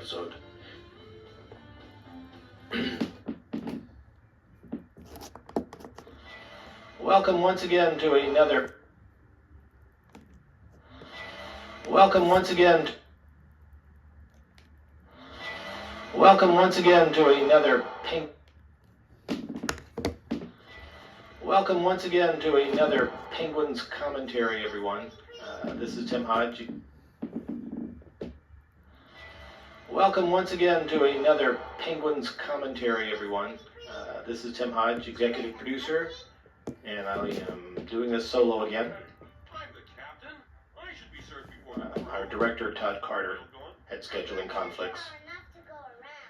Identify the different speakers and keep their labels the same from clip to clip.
Speaker 1: episode. Welcome once again to another Penguins commentary, everyone. This is Tim Hodge. Welcome once again to another Penguins commentary, everyone. This is Tim Hodge, executive producer, and I am doing this solo again. Our director, Todd Carter, had scheduling conflicts,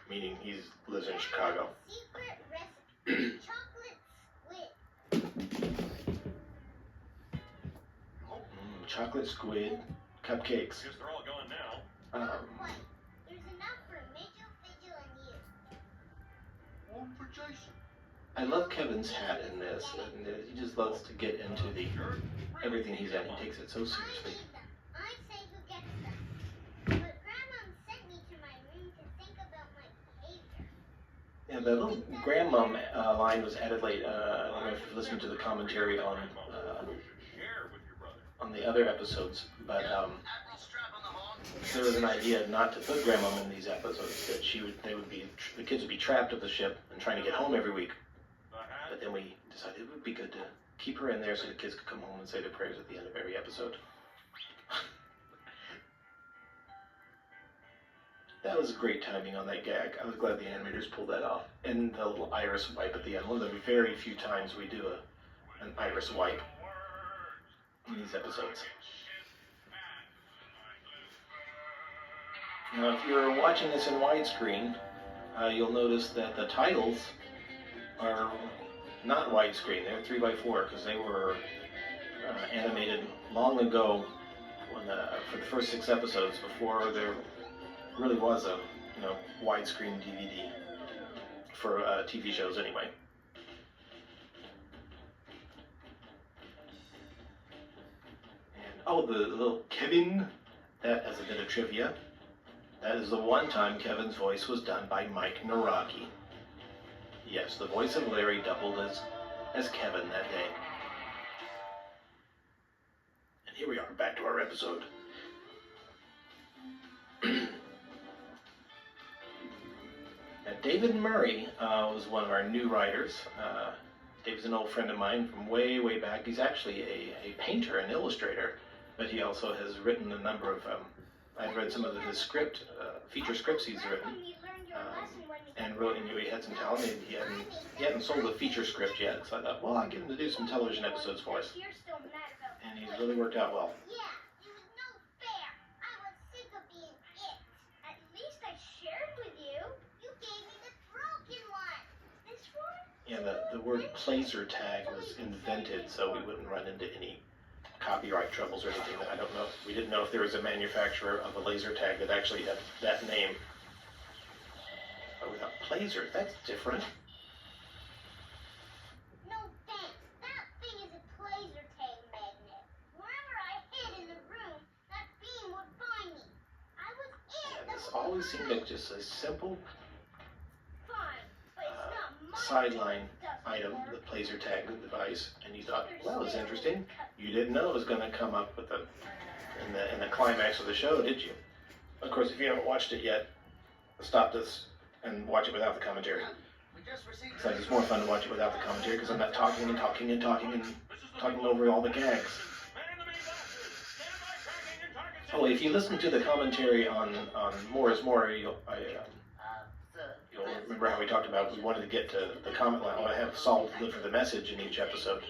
Speaker 1: meaning he lives in Chicago. Chocolate squid cupcakes.
Speaker 2: Guess they're all gone now.
Speaker 3: There's enough for Mitchell, Fidget, and you.
Speaker 2: One for Jason.
Speaker 1: I love Kevin's hat in this, and he just loves to get into everything he's in. He takes it so seriously.
Speaker 3: I say who gets them. But Grandma sent me to my room to think about my behavior.
Speaker 1: Yeah, the little grandmom line was added late. I don't know if you've listened to the commentary on the other episodes, but there was an idea not to put grandmom in these episodes, that the kids would be trapped at the ship and trying to get home every week. But then we decided it would be good to keep her in there so the kids could come home and say their prayers at the end of every episode. That was great timing on that gag. I was glad the animators pulled that off. And the little iris wipe at the end. One of the very few times we do an iris wipe in these episodes. Now, if you're watching this in widescreen, you'll notice that the titles are not widescreen. They're 3x4 because they were animated long ago for the first 6 episodes, before there really was a widescreen DVD for TV shows anyway. And the little Kevin, that as a bit of trivia, that is the one time Kevin's voice was done by Mike Naraki. Yes, the voice of Larry doubled as Kevin that day. And here we are, back to our episode. Now, David Murray was one of our new writers. David's an old friend of mine from way, way back. He's actually a painter and illustrator, but he also has written a number of, I've read some of his feature scripts he's written, and really knew he had some talent. He hadn't sold a feature script yet, so I thought, well, I'll get him to do some television episodes for us. And he's really worked out well.
Speaker 3: Yeah, it was no fair. I was sick of being it. At least I shared with you. You gave me the broken one. This one?
Speaker 1: Yeah, the word placer tag was invented so we wouldn't run into any copyright troubles or anything. I don't know. We didn't know if there was a manufacturer of a laser tag that actually had that name. Oh, we thought placer, that's different.
Speaker 3: No thanks. That thing is a laser tag magnet. Wherever I hid in the room, that beam would find me. I was it.
Speaker 1: Yeah, this always seemed like just a simple
Speaker 3: Fine, but it's not my
Speaker 1: sideline item, the placer tag device, and you thought, well, it's interesting. You didn't know it was going to come up with in the climax of the show, did you? Of course, if you haven't watched it yet, stop this and watch it without the commentary. It's more fun to watch it without the commentary because I'm not talking over all the gags. Oh, if you listen to the commentary on More is More, you'll remember how we talked about we wanted to get to the comment line. I want to have Saul deliver the message in each episode,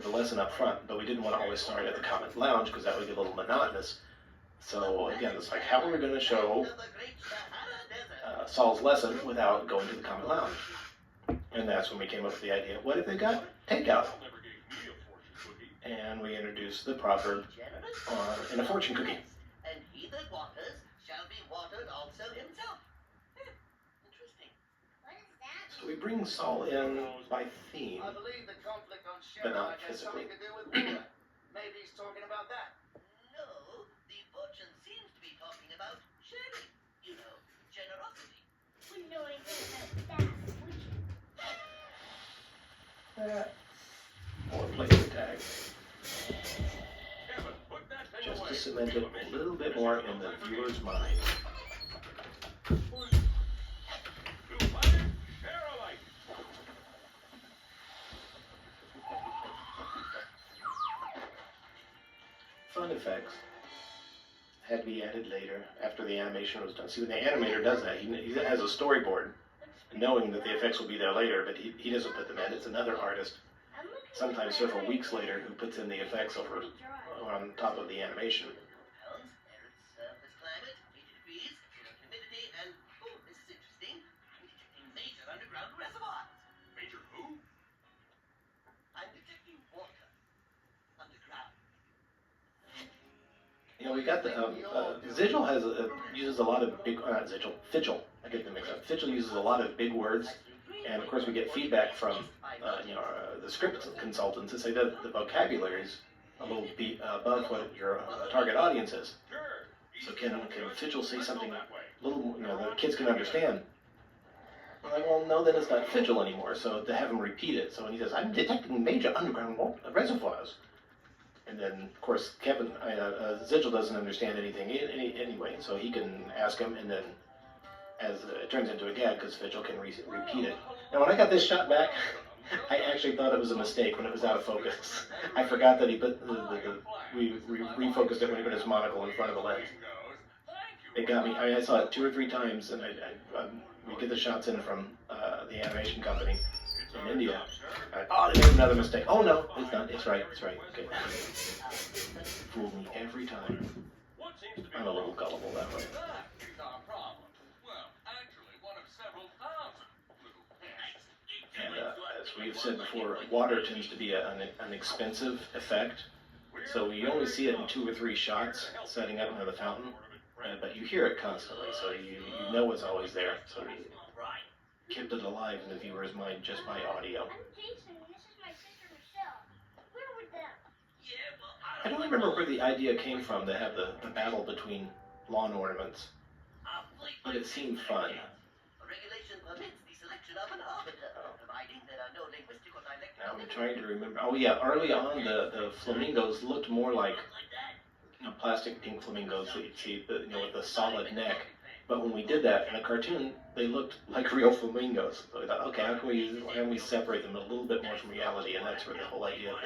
Speaker 1: the lesson up front, but we didn't want to always start at the comment lounge because that would get a little monotonous. So again, it's like, how are we going to show Saul's lesson without going to the comment lounge? And that's when we came up with the idea, what if they got takeout? And we introduced the proverb in a fortune cookie.
Speaker 4: And he that waters shall be watered also himself. Interesting.
Speaker 3: What is that?
Speaker 1: So we bring Saul in by theme,
Speaker 4: I believe the conflict on
Speaker 1: but not
Speaker 4: Sheriff has
Speaker 1: physically.
Speaker 4: something to do with water. Maybe he's talking about that. No, the fortune seems to be talking about sharing. You know,
Speaker 1: Or player tag. Just to cement it a little bit more in the viewer's mind. Fun effects had to be added later after the animation was done. See, when the animator does that, he has a storyboard knowing that the effects will be there later, but he doesn't put them in. It's another artist, sometimes several weeks later, who puts in the effects over on top of the animation.
Speaker 4: Their surface climate, 80 degrees, zero humidity, and, oh, this is interesting, I'm detecting major underground reservoirs. Major who? I'm detecting water underground.
Speaker 1: You know, we got the Zigil uses a lot of big, not Zigil, Figil. I get them mixed up. Figil uses a lot of big words, and of course we get feedback from the script consultants that say that the vocabulary is a little bit above what your target audience is. So can Figil say something a little, the kids can understand? I'm like, well, no, then it's not Figil anymore. So to have him repeat it, so when he says, "I'm detecting major underground reservoirs," and then of course Zigil doesn't understand anything anyway, so he can ask him, and then as it turns into a gag because Figil can repeat it. Now, when I got this shot back, I actually thought it was a mistake when it was out of focus. I forgot that he put we refocused it when he put his monocle in front of the lens. It got me. I saw it 2 or 3 times, and we get the shots in from the animation company in India. They made another mistake. Oh no, it's not. It's right. It's right. Okay. Fooled me every time. I'm a little gullible that way. And as we've said before, water tends to be an expensive effect, so you only see it in 2 or 3 shots setting up near the fountain, but you hear it constantly, so you know it's always there. So you kept it alive in the viewer's mind just by audio.
Speaker 3: I'm Jason, and this is my sister Michelle. Where were them?
Speaker 4: Yeah, well,
Speaker 1: I don't remember where the idea came from to have the battle between lawn ornaments, but it seemed fun.
Speaker 4: A regulation permits the selection of an arbiter, providing there are no linguistic or dialectal.
Speaker 1: Now I'm trying to remember. Oh yeah, early on the flamingos looked more like plastic pink flamingos that you'd see, with the solid neck. But when we did that in a cartoon, they looked like real flamingos. So we thought, okay, how can we separate them a little bit more from reality? And that's where the whole idea of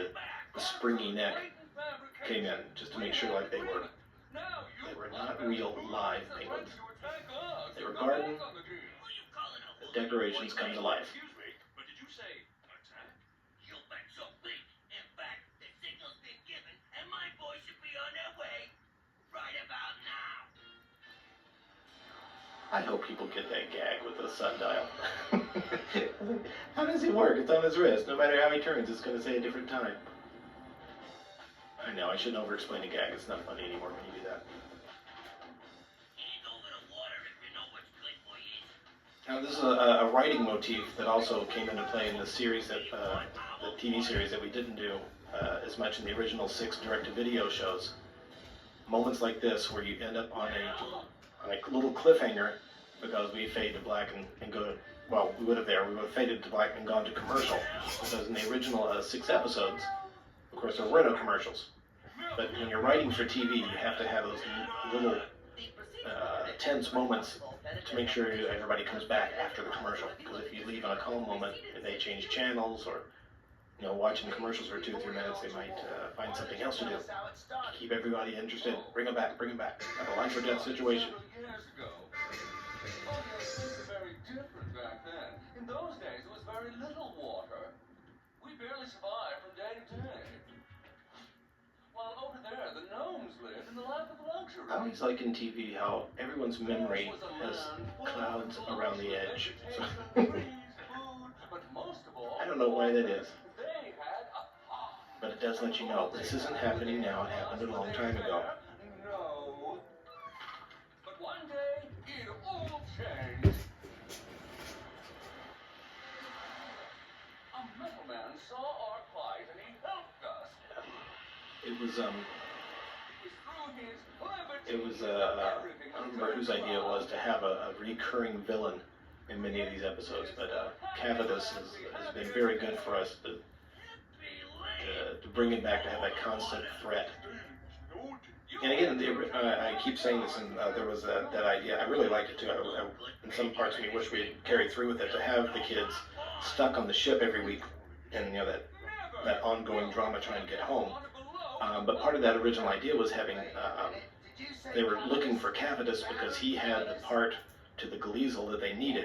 Speaker 1: the springy neck came in, just to make sure like they were not real live penguins. They were garden. The decorations come to life. I hope people get that gag with the sundial. How does it work? It's on his wrist. No matter how he turns, it's going to say a different time. I know, I shouldn't over-explain a gag. It's not funny anymore when you do that. Now, this is a writing motif that also came into play in the series that the TV series that we didn't do as much in the original 6 direct-to-video shows. Moments like this where you end up on a little cliffhanger because we fade to black and go to, well, we would have faded to black and gone to commercial, because in the original 6 episodes, of course, there were no commercials. But when you're writing for TV, you have to have those little tense moments to make sure everybody comes back after the commercial. Because if you leave on a calm moment, if they change channels or watching commercials for 2 or 3 minutes, they might find something else to do. Keep everybody interested. Bring them back. Have a life or death situation.
Speaker 2: Things were very different back then. In those days, there was very little water. We barely survived from day to day. While over there, the gnomes lived in the lap of luxury.
Speaker 1: I always like in TV how everyone's memory has clouds around the edge. So I don't know why that is. But it does let you know, this isn't happening now, it happened a long time ago.
Speaker 2: No. But one day, it all changed. A middleman saw our plight and he helped us.
Speaker 1: It was,
Speaker 2: Through his
Speaker 1: I don't remember whose idea it was to have a recurring villain in many of these episodes, but Cavadis has been very good for us. bring him back to have that constant threat. And again, I keep saying this, and there was that idea. I really liked it too. In some parts, we wish we had carried through with it, to have the kids stuck on the ship every week, and that ongoing drama trying to get home. But part of that original idea was having. They were looking for Cavitus because he had the part to the Gleezel that they needed.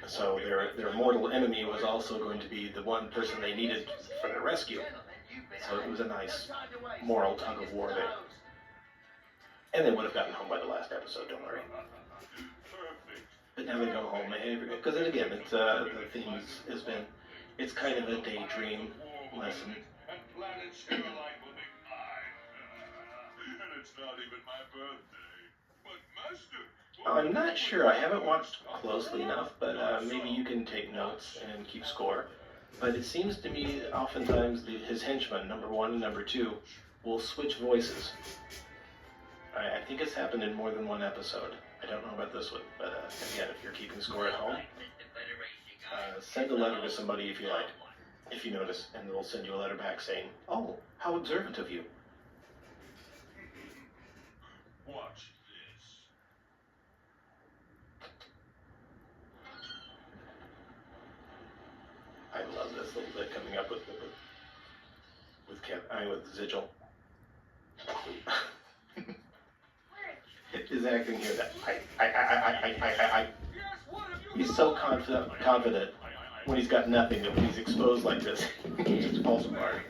Speaker 1: So their mortal enemy was also going to be the one person they needed for their rescue. So it was a nice moral tug of war there. And they would have gotten home by the last episode, don't worry. But now they go home, because again, it's the theme has been, it's kind of a daydream lesson. I'm not sure. I haven't watched closely enough, but maybe you can take notes and keep score. But it seems to me oftentimes his henchmen, number 1 and number 2, will switch voices. I think it's happened in more than one episode. I don't know about this one, but again, if you're keeping score at home, send a letter to somebody if you like, if you notice, and they'll send you a letter back saying, "Oh, how observant of you."
Speaker 2: Watch this.
Speaker 1: I love this little bit coming up with Zigil. His acting here, that I. He's so confident when he's got nothing, that when he's exposed like this, he just falls apart.